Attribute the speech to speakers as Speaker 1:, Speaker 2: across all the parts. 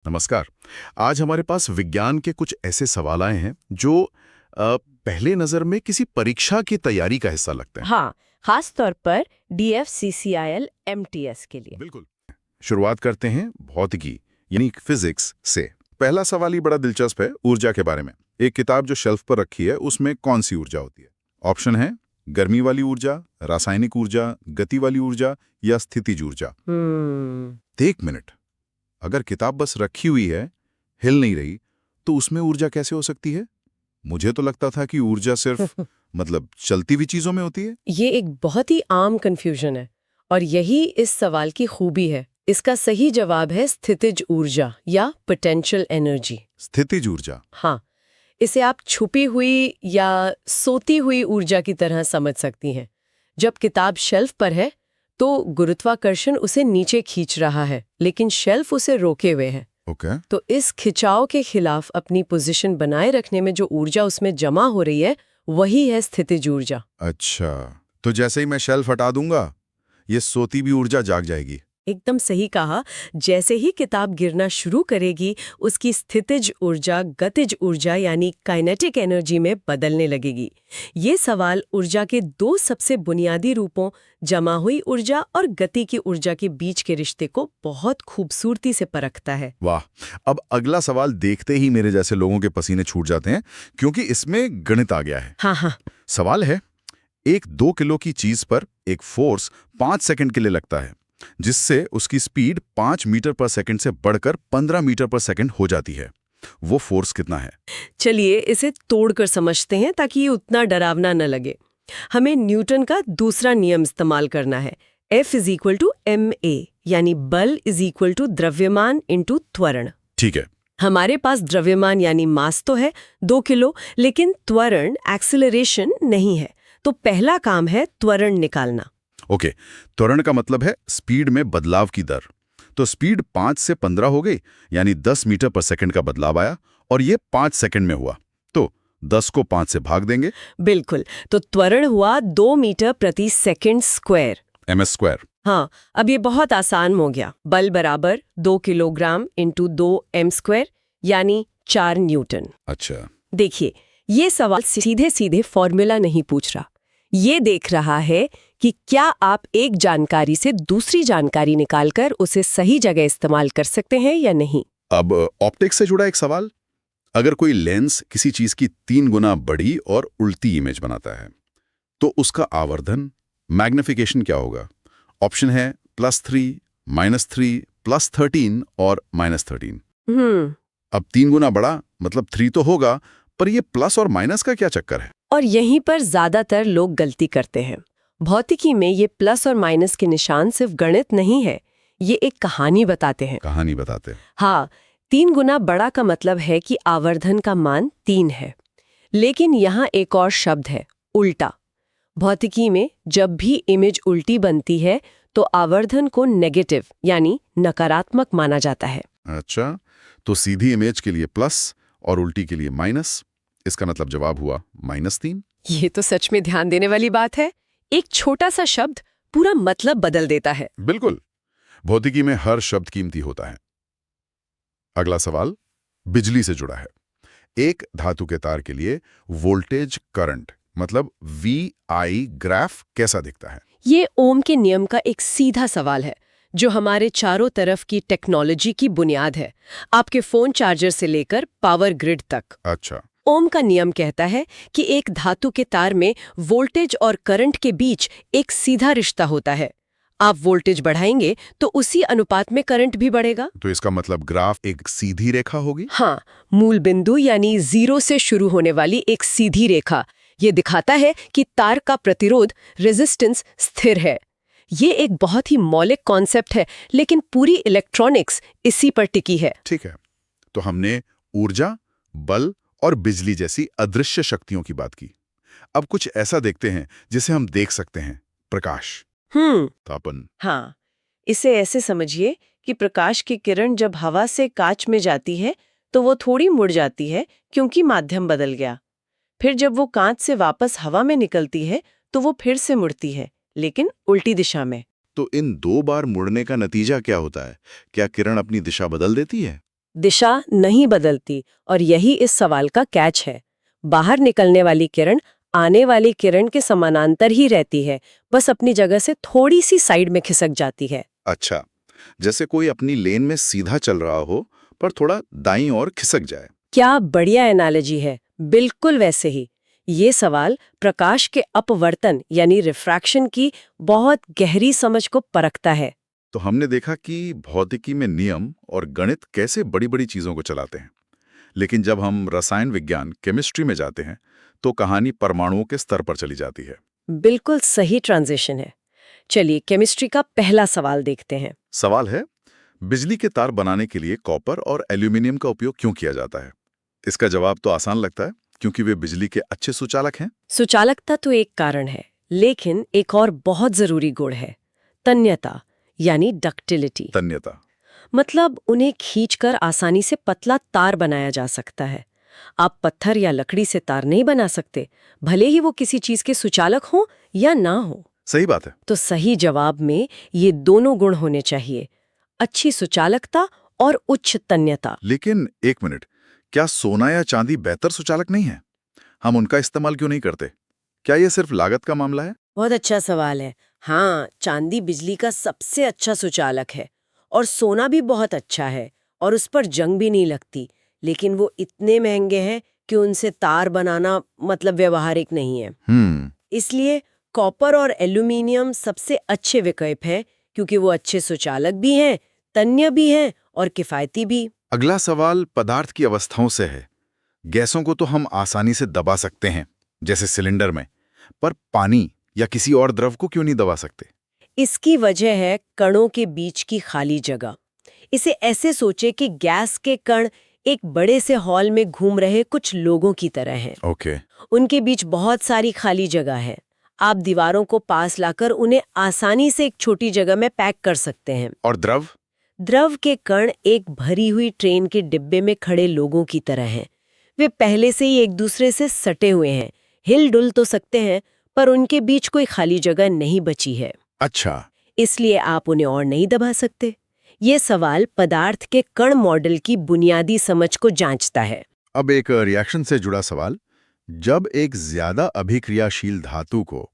Speaker 1: नमस्कार। आज हमारे पास विज्ञान के कुछ ऐसे सवाल आए हैं जो पहले नजर में किसी परीक्षा की तैयारी का हिस्सा लगते हैं।
Speaker 2: हाँ, खास तौर पर DFCCIL MTS के लिए।
Speaker 1: बिल्कुल। शुरुआत करते हैं भौतिकी यानी फिजिक्स से। पहला सवाल ही बड़ा दिलचस्प है, ऊर्जा के बारे में। एक किताब जो शेल्फ पर रखी है उसमें कौन सी ऊर्जा होती है? ऑप्शन है गर्मी वाली ऊर्जा, रासायनिक ऊर्जा, गति वाली ऊर्जा या स्थितिज ऊर्जा। एक मिनट, अगर किताब बस रखी हुई है, हिल नहीं रही, तो उसमें ऊर्जा कैसे हो सकती है? मुझे तो लगता था कि ऊर्जा सिर्फ मतलब चलती हुई चीजों में होती है।
Speaker 2: ये एक बहुत ही आम कंफ्यूजन है और यही इस सवाल की खूबी है। इसका सही जवाब है स्थितिज ऊर्जा या पोटेंशियल एनर्जी।
Speaker 1: स्थितिज ऊर्जा।
Speaker 2: हाँ, इसे आप छुपी हुई या सोती हुई ऊर्जा की तरह समझ सकती हैं। जब किताब शेल्फ पर है तो गुरुत्वाकर्षण उसे नीचे खींच रहा है, लेकिन शेल्फ उसे रोके हुए है।
Speaker 1: ओके।
Speaker 2: तो इस खिंचाव के खिलाफ अपनी पोजीशन बनाए रखने में जो ऊर्जा उसमें जमा हो रही है, वही है स्थितिज ऊर्जा।
Speaker 1: अच्छा, तो जैसे ही मैं शेल्फ हटा दूंगा, ये सोती भी ऊर्जा जाग जाएगी।
Speaker 2: एकदम सही कहा। जैसे ही किताब गिरना शुरू करेगी, उसकी स्थितिज ऊर्जा गतिज ऊर्जा यानी काइनेटिक एनर्जी में बदलने लगेगी। ये सवाल ऊर्जा के दो सबसे बुनियादी रूपों, जमा हुई ऊर्जा और गति की ऊर्जा के बीच के रिश्ते को बहुत खूबसूरती से परखता है।
Speaker 1: वाह। अब अगला सवाल देखते ही मेरे जैसे लोगों के पसीने छूट जाते हैं, क्योंकि इसमें गणित आ गया है।
Speaker 2: हाँ हाँ।
Speaker 1: सवाल है, एक 2 किलो की चीज पर एक फोर्स 5 सेकंड के लिए लगता है, जिससे उसकी स्पीड 5 मीटर पर सेकंड से बढ़कर 15 मीटर पर सेकंड हो जाती है। वो फोर्स कितना है?
Speaker 2: चलिए इसे तोड़कर समझते हैं ताकि ये उतना डरावना न लगे। हमें न्यूटन का दूसरा नियम इस्तेमाल करना है। F = ma, यानी बल = द्रव्यमान × त्वरण।
Speaker 1: ठीक है।
Speaker 2: हमारे पास द्रव्यमान यानी मास तो है 2 किलो, लेकिन त्वरण एक्सीलरेशन नहीं है। तो पहला काम है त्वरण निकालना।
Speaker 1: ओके, त्वरण का मतलब है स्पीड में बदलाव की दर। तो स्पीड 5 से 15 हो गई, यानी 10 मीटर पर सेकंड का बदलाव आया, और ये 5 सेकंड में हुआ। तो 10 को 5 से भाग देंगे।
Speaker 2: बिल्कुल। तो त्वरण हुआ 2 मीटर प्रति सेकंड स्क्वायर,
Speaker 1: ms²।
Speaker 2: हाँ, अब ये बहुत आसान हो गया। बल बराबर 2 किलोग्राम × 2 m², यानी 4 न्यूटन।
Speaker 1: अच्छा।
Speaker 2: देखिए, ये सवाल सीधे सीधे फॉर्मूला नहीं पूछ रहा। ये देख रहा है कि क्या आप एक जानकारी से दूसरी जानकारी निकालकर उसे सही जगह इस्तेमाल कर सकते हैं या नहीं।
Speaker 1: अब ऑप्टिक्स से जुड़ा एक सवाल। अगर कोई लेंस किसी चीज की 3 गुना बड़ी और उल्टी इमेज बनाता है, तो उसका आवर्धन मैग्निफिकेशन क्या होगा? ऑप्शन है +3, -3, +13 और -13। अब 3 गुना बड़ा मतलब 3 तो होगा, पर ये प्लस और माइनस का क्या चक्कर है?
Speaker 2: और यहीं पर ज्यादातर लोग गलती करते हैं। भौतिकी में ये प्लस और माइनस के निशान सिर्फ गणित नहीं है, ये एक कहानी बताते हैं।
Speaker 1: कहानी बताते।
Speaker 2: हाँ, 3 गुना बड़ा का मतलब है कि आवर्धन का मान 3 है। लेकिन यहाँ एक और शब्द है, उल्टा। भौतिकी में जब भी इमेज उल्टी बनती है तो आवर्धन को नेगेटिव यानी नकारात्मक माना जाता है।
Speaker 1: अच्छा, तो सीधी इमेज के लिए प्लस और उल्टी के लिए माइनस। इसका मतलब जवाब हुआ -3।
Speaker 2: ये तो सच में ध्यान देने वाली बात है। एक छोटा सा शब्द पूरा मतलब बदल देता है।
Speaker 1: बिल्कुल। भौतिकी में हर शब्द कीमती होता है। अगला सवाल बिजली से जुड़ा है। एक धातु के तार के लिए वोल्टेज करंट मतलब VI ग्राफ कैसा दिखता है?
Speaker 2: ये ओम के नियम का एक सीधा सवाल है, जो हमारे चारों तरफ की टेक्नोलॉजी की बुनियाद है, आपके फोन चार्जर से लेकर पावर ग्रिड तक।
Speaker 1: अच्छा।
Speaker 2: ओम का नियम कहता है कि एक धातु के तार में वोल्टेज और करंट के बीच एक सीधा रिश्ता होता है। आप वोल्टेज बढ़ाएंगे तो उसी अनुपात में करंट भी बढ़ेगा।
Speaker 1: तो इसका मतलब ग्राफ एक सीधी रेखा होगी?
Speaker 2: हाँ, मूल बिंदु यानी 0 से शुरू होने वाली एक सीधी रेखा। ये दिखाता है कि तार का प्रतिरोध रेजिस्टेंस स्थिर है। ये एक बहुत ही मौलिक कॉन्सेप्ट है, लेकिन पूरी इलेक्ट्रॉनिक्स इसी पर टिकी है।
Speaker 1: ठीक है, तो हमने ऊर्जा, बल और बिजली जैसी अदृश्य शक्तियों की बात की। अब कुछ ऐसा देखते हैं जिसे हम देख सकते हैं, प्रकाश। तापन।
Speaker 2: हाँ, इसे ऐसे समझिए कि प्रकाश की किरण जब हवा से कांच में जाती है तो वो थोड़ी मुड़ जाती है क्योंकि माध्यम बदल गया। फिर जब वो कांच से वापस हवा में निकलती है तो वो फिर से मुड़ती है, लेकिन उल्टी दिशा में।
Speaker 1: तो इन 2 बार मुड़ने का नतीजा क्या होता है? क्या किरण अपनी दिशा बदल देती है?
Speaker 2: दिशा नहीं बदलती और यही इस सवाल का कैच है। बाहर निकलने वाली किरण आने वाली किरण के समानांतर ही रहती है, बस अपनी जगह से थोड़ी सी साइड में खिसक जाती है।
Speaker 1: अच्छा, जैसे कोई अपनी लेन में सीधा चल रहा हो पर थोड़ा दाईं ओर खिसक जाए।
Speaker 2: क्या बढ़िया एनालॉजी है, बिल्कुल वैसे ही। ये सवाल प्रकाश के अपवर्तन यानी रिफ्रैक्शन की बहुत गहरी समझ को परखता है।
Speaker 1: तो हमने देखा कि भौतिकी में नियम और गणित कैसे बड़ी-बड़ी चीजों को चलाते हैं। लेकिन जब हम रसायन विज्ञान, केमिस्ट्री में जाते हैं, तो कहानी परमाणुओं के स्तर पर चली जाती है।
Speaker 2: बिल्कुल सही ट्रांजिशन है। चलिए केमिस्ट्री का पहला सवाल देखते हैं।
Speaker 1: सवाल है, बिजली के तार बनाने के लिए कॉपर और एल्यूमिनियम का उपयोग क्यों किया जाता है? इसका जवाब तो आसान लगता है, क्योंकि वे बिजली के अच्छे सुचालक हैं।
Speaker 2: सुचालकता तो एक कारण है, लेकिन एक और बहुत जरूरी गुण है, तन्यता यानी डक्टिलिटी।
Speaker 1: तन्यता।
Speaker 2: मतलब उन्हें खींचकर आसानी से पतला तार बनाया जा सकता है। आप पत्थर या लकड़ी से तार नहीं बना सकते, भले ही वो किसी चीज के सुचालक हो या ना हो।
Speaker 1: सही बात है।
Speaker 2: तो सही जवाब में ये दोनों गुण होने चाहिए, अच्छी सुचालकता और उच्च तन्यता।
Speaker 1: लेकिन एक मिनट, क्या सोना या चांदी बेहतर सुचालक नहीं है? हम उनका इस्तेमाल क्यों नहीं करते? क्या ये सिर्फ लागत का मामला है?
Speaker 2: बहुत अच्छा सवाल है। हाँ, चांदी बिजली का सबसे अच्छा सुचालक है और सोना भी बहुत अच्छा है और उस पर जंग भी नहीं लगती, लेकिन वो इतने महंगे हैं कि उनसे तार बनाना मतलब व्यवहारिक नहीं है। इसलिए कॉपर और एल्यूमिनियम सबसे अच्छे विकल्प हैं, क्योंकि वो अच्छे सुचालक भी हैं, तन्य भी हैं और किफायती भी।
Speaker 1: अगला सवाल पदार्थ की अवस्थाओं से है। गैसों को तो हम आसानी से दबा सकते हैं, जैसे सिलेंडर में, पर पानी या किसी और द्रव को क्यों नहीं दबा सकते?
Speaker 2: इसकी वजह है कणों के बीच की खाली जगह। इसे ऐसे सोचे कि गैस के कण एक बड़े से हॉल में घूम रहे कुछ लोगों की तरह हैं।
Speaker 1: ओके।
Speaker 2: उनके बीच बहुत सारी खाली जगह है। आप दीवारों को पास लाकर उन्हें आसानी से एक छोटी जगह में पैक कर सकते हैं।
Speaker 1: और द्रव?
Speaker 2: द्रव के कण एक भरी हुई ट्रेन के डिब्बे में खड़े लोगों की तरह हैं। वे पहले से ही एक दूसरे से सटे हुए हैं, हिल डुल तो सकते हैं, पर उनके बीच कोई खाली जगह नहीं बची है।
Speaker 1: अच्छा।
Speaker 2: इसलिए आप उन्हें और नहीं दबा सकते। ये सवाल पदार्थ के कण मॉडल की बुनियादी समझ को जांचता है।
Speaker 1: अब एक रिएक्शन से जुड़ा सवाल। जब एक ज्यादा अभिक्रियाशील धातु को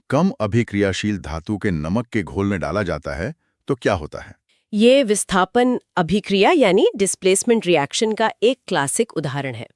Speaker 1: कम अभिक्रियाशील धातु के नमक के घोल में डाला जाता है, तो क्या होता है?
Speaker 2: ये विस्थापन अभिक्रिया यानी डिस्प्लेसमेंट रिएक्शन का एक क्लासिक उदाहरण है।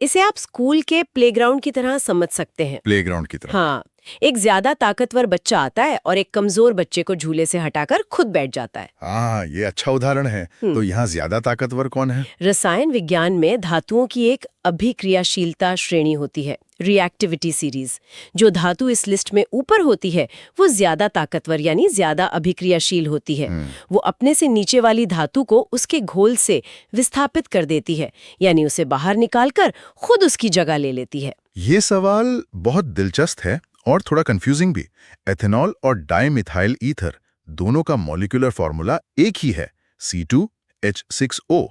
Speaker 2: इसे आप स्कूल के प्लेग्राउंड की तरह समझ सकते हैं।
Speaker 1: प्लेग्राउंड की तरह।
Speaker 2: हाँ, एक ज्यादा ताकतवर बच्चा आता है और एक कमजोर बच्चे को झूले से हटाकर खुद बैठ जाता है।
Speaker 1: हाँ, ये अच्छा उदाहरण है। तो यहाँ ज्यादा ताकतवर कौन है?
Speaker 2: रसायन विज्ञान में धातुओं की एक अभिक्रियाशीलता श्रेणी होती है, रिएक्टिविटी सीरीज। जो धातु इस लिस्ट में ऊपर होती है वो ज्यादा ताकतवर यानी ज्यादा अभिक्रियाशील होती है। वो अपने से नीचे वाली धातु को उसके घोल से विस्थापित कर देती है, यानी उसे बाहर निकालकर खुद उसकी जगह ले लेती है।
Speaker 1: ये सवाल बहुत दिलचस्प है और थोड़ा कंफ्यूजिंग भी। एथेनॉल और डाइमिथाइल ईथर दोनों का मॉलिक्यूलर फॉर्मूला एक ही है, C2H6O,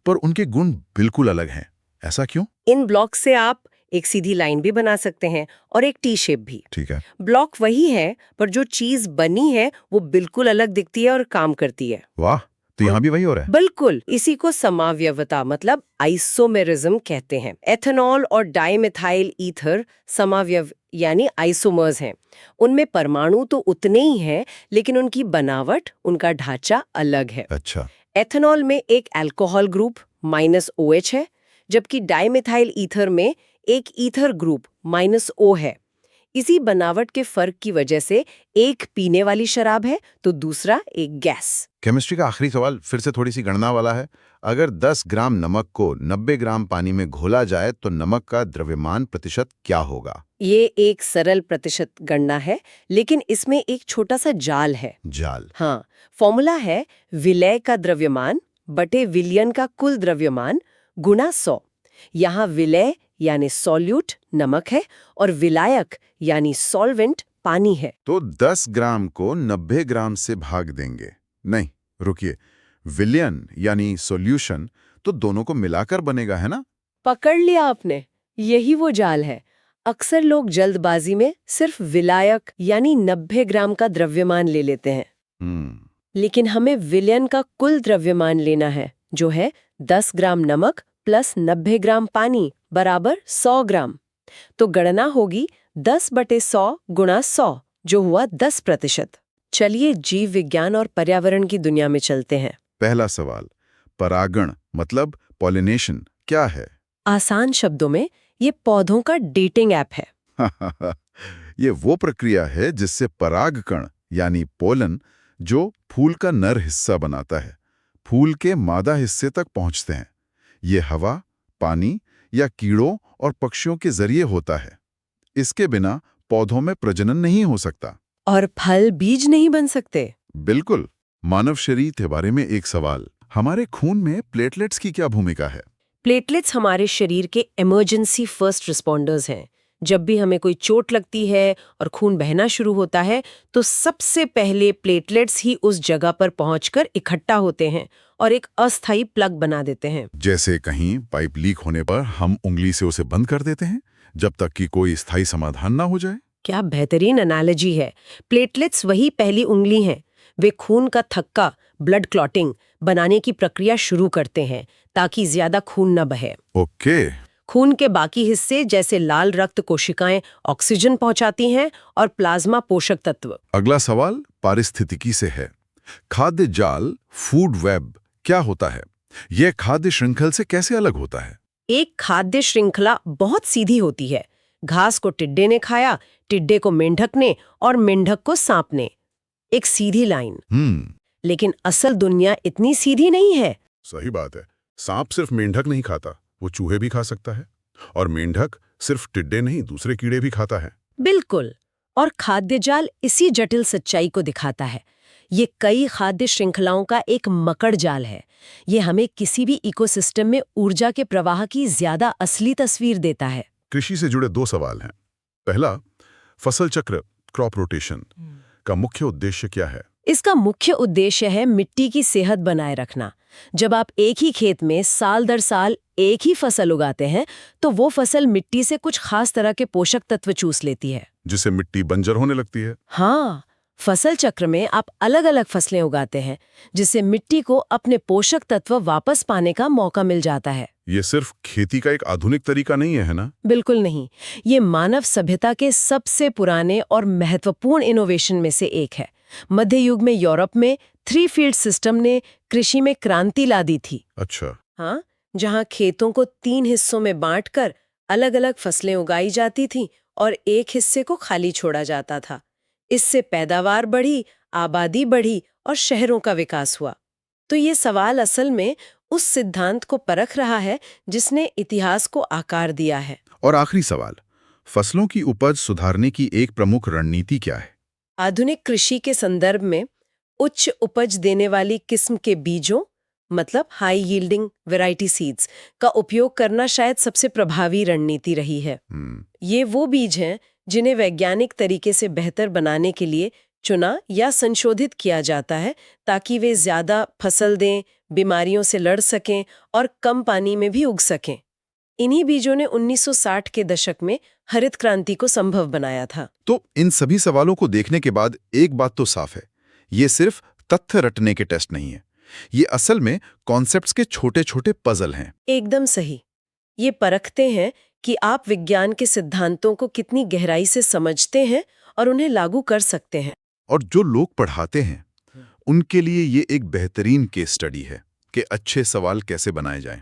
Speaker 1: पर उनके गुण बिल्कुल अलग हैं। ऐसा क्यों?
Speaker 2: इन ब्लॉक से आप एक सीधी लाइन भी बना सकते हैं और एक टी शेप भी।
Speaker 1: ठीक है।
Speaker 2: ब्लॉक वही है, पर जो चीज बनी है वो बिल्कुल अलग दिखती है और काम करती है।
Speaker 1: वाह, तो यहाँ भी वही हो रहा है।
Speaker 2: बिल्कुल, इसी को समावयवता मतलब आइसोमेरिज्म कहते हैं। एथेनॉल और डाइमिथाइल ईथर समावयव यानी आइसोमर्स हैं। उनमें परमाणु तो उतने ही हैं, लेकिन उनकी बनावट, उनका ढांचा अलग है।
Speaker 1: अच्छा।
Speaker 2: एथेनॉल में एक अल्कोहल ग्रुप -OH है, जबकि डाइमिथाइल ईथर में एक ईथर ग्रुप -O है। इसी बनावट के फर्क की वजह से एक पीने वाली शराब है तो दूसरा एक गैस।
Speaker 1: केमिस्ट्री का आखिरी सवाल फिर से थोड़ी सी गणना वाला है। अगर 10 ग्राम नमक को 90 ग्राम पानी में घोला जाए तो नमक का द्रव्यमान प्रतिशत क्या होगा?
Speaker 2: ये एक सरल प्रतिशत गणना है, लेकिन इसमें एक छोटा सा जाल है।
Speaker 1: जाल?
Speaker 2: हाँ, फॉर्मूला है विलय का द्रव्यमान बटे विलयन का कुल द्रव्यमान गुणा 100। यहाँ विलय यानी सॉल्यूट नमक है और विलायक यानी सॉल्वेंट पानी है।
Speaker 1: तो 10 ग्राम को 90 ग्राम से भाग देंगे। नहीं, रुकिए, विलयन यानी सॉल्यूशन तो दोनों को मिलाकर बनेगा, है ना?
Speaker 2: पकड़ लिया आपने, यही वो जाल है। अक्सर लोग जल्दबाजी में सिर्फ विलायक यानी 90 ग्राम का द्रव्यमान ले लेते हैं, लेकिन हमें विलयन का कुल द्रव्यमान लेना है, जो है 10 ग्राम नमक प्लस 90 ग्राम पानी बराबर 100 ग्राम। तो गणना होगी 10/100 गुणा 100, जो हुआ 10%। चलिए जीव विज्ञान और पर्यावरण की दुनिया में चलते हैं।
Speaker 1: पहला सवाल, परागण मतलब पॉलिनेशन क्या है?
Speaker 2: आसान शब्दों में ये पौधों का डेटिंग ऐप है।
Speaker 1: ये वो प्रक्रिया है जिससे परागकण यानी पोलन, जो फूल का नर हिस्सा बनाता है, फूल के मादा हिस्से तक पहुंचते हैं। ये हवा, पानी या कीड़ों और पक्षियों के जरिए होता है। इसके बिना पौधों में प्रजनन नहीं हो सकता।
Speaker 2: और फल बीज नहीं बन सकते।
Speaker 1: बिल्कुल। मानव शरीर के बारे में एक सवाल, हमारे खून में प्लेटलेट्स की क्या भूमिका है?
Speaker 2: प्लेटलेट्स हमारे शरीर के इमरजेंसी फर्स्ट रिस्पॉन्डर्स हैं। जब भी हमें कोई चोट लगती है और खून बहना शुरू होता है, तो सबसे पहले प्लेटलेट्स ही उस जगह पर पहुंचकर इकट्ठा होते हैं और एक अस्थायी प्लग बना देते हैं।
Speaker 1: जैसे कहीं पाइप लीक होने पर हम उंगली से उसे बंद कर देते हैं, जब तक कि कोई स्थायी समाधान ना हो जाए।
Speaker 2: क्या बेहतरीन एनालॉजी है। प्लेटलेट्स वही पहली उंगली हैं। वे खून का थक्का, ब्लड क्लॉटिंग बनाने की प्रक्रिया शुरू करते हैं ताकि ज्यादा खून न बहे।
Speaker 1: ओके।
Speaker 2: खून के बाकी हिस्से जैसे लाल रक्त कोशिकाएं ऑक्सीजन पहुंचाती हैं और प्लाज्मा पोषक तत्व।
Speaker 1: अगला सवाल पारिस्थितिकी से है। खाद्य जाल, फूड वेब क्या होता है? यह खाद्य श्रृंखल से कैसे अलग होता है?
Speaker 2: एक खाद्य श्रृंखला बहुत सीधी होती है। घास को टिड्डे ने खाया, टिड्डे को मेंढक ने और मेंढक को सांप ने। एक सीधी लाइन। लेकिन असल दुनिया इतनी सीधी नहीं है।
Speaker 1: सही बात है। सांप सिर्फ मेंढक नहीं खाता, वो चूहे भी खा सकता है। और मेंढक सिर्फ टिड्डे नहीं, दूसरे कीड़े भी खाता है।
Speaker 2: बिल्कुल। और खाद्य जाल इसी जटिल सच्चाई को दिखाता है। ये कई खाद्य श्रृंखलाओं का एक मकड़ जाल है। ये हमें किसी भी इकोसिस्टम में ऊर्जा के प्रवाह की ज्यादा असली तस्वीर देता है।
Speaker 1: कृषि से जुड़े दो सवाल हैं। पहला, फसल चक्र क्रॉप रोटेशन का मुख्य उद्देश्य क्या है?
Speaker 2: इसका मुख्य उद्देश्य है मिट्टी की सेहत बनाए रखना। जब आप एक ही खेत में साल दर साल एक ही फसल उगाते हैं, तो वो फसल मिट्टी से कुछ खास तरह के पोषक तत्व चूस लेती है,
Speaker 1: जिससे मिट्टी बंजर होने लगती है।
Speaker 2: हाँ, फसल चक्र में आप अलग अलग फसलें उगाते हैं, जिससे मिट्टी को अपने पोषक तत्व वापस पाने का मौका मिल जाता है।
Speaker 1: ये सिर्फ खेती का एक आधुनिक तरीका नहीं है ना?
Speaker 2: बिल्कुल नहीं। ये मानव सभ्यता के सबसे पुराने और महत्वपूर्ण इनोवेशन में से एक है। मध्य युग में यूरोप में 3 फील्ड सिस्टम ने कृषि में क्रांति ला दी थी।
Speaker 1: अच्छा।
Speaker 2: हाँ, जहाँ खेतों को 3 हिस्सों में बांटकर अलग अलग फसलें उगाई जाती थीं और एक हिस्से को खाली छोड़ा जाता था। इससे पैदावार बढ़ी, आबादी बढ़ी और शहरों का विकास हुआ। तो ये सवाल असल में उस सिद्धांत को परख रहा है जिसने इतिहास को आकार दिया है।
Speaker 1: और आखिरी सवाल, फसलों की उपज सुधारने की एक प्रमुख रणनीति क्या है?
Speaker 2: आधुनिक कृषि के संदर्भ में उच्च उपज देने वाली किस्म के बीजों, मतलब हाई यील्डिंग वैरायटी सीड्स का उपयोग करना शायद सबसे प्रभावी रणनीति रही है। ये वो बीज हैं जिन्हें वैज्ञानिक तरीके से बेहतर बनाने के लिए चुना या संशोधित किया जाता है, ताकि वे ज्यादा फसल दें, बीमारियों से लड़ सकें और कम पानी में भी उग सकें। इन्हीं बीजों ने 1960 के दशक में हरित क्रांति को संभव बनाया था।
Speaker 1: तो इन सभी सवालों को देखने के बाद एक बात तो साफ है, ये सिर्फ तथ्य रटने के टेस्ट नहीं है। ये असल में कॉन्सेप्ट्स के छोटे छोटे पजल हैं।
Speaker 2: एकदम सही। ये परखते हैं कि आप विज्ञान के सिद्धांतों को कितनी गहराई से समझते हैं और उन्हें लागू कर सकते हैं।
Speaker 1: और जो लोग पढ़ाते हैं, उनके लिए ये एक बेहतरीन केस स्टडी है कि अच्छे सवाल कैसे बनाए जाएं।